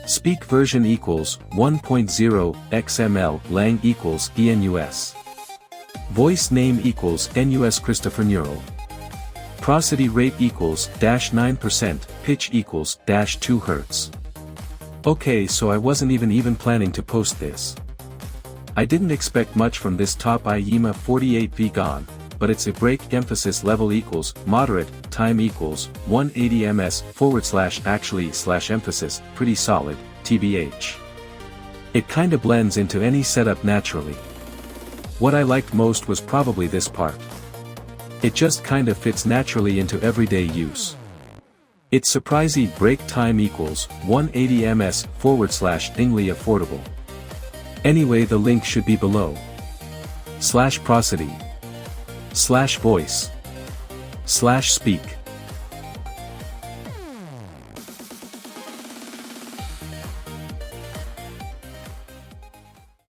Speak version equals 1.0 XML lang equals ENUS. Voice name equals NUS Christopher Neural. Prosody rate equals -9%, pitch equals -2 Hz. Okay, so I wasn't even planning to post this. I didn't expect much from this top AIYIMA 48V Gan, but it's a break emphasis level equals moderate, time equals 180 ms / emphasis, pretty solid, TBH. It kinda blends into any setup naturally. What I liked most was probably this part. It just kinda fits naturally into everyday use. Its surprising break time equals 180 ms / ingly affordable. Anyway, the link should be below. /prosody /voice /speak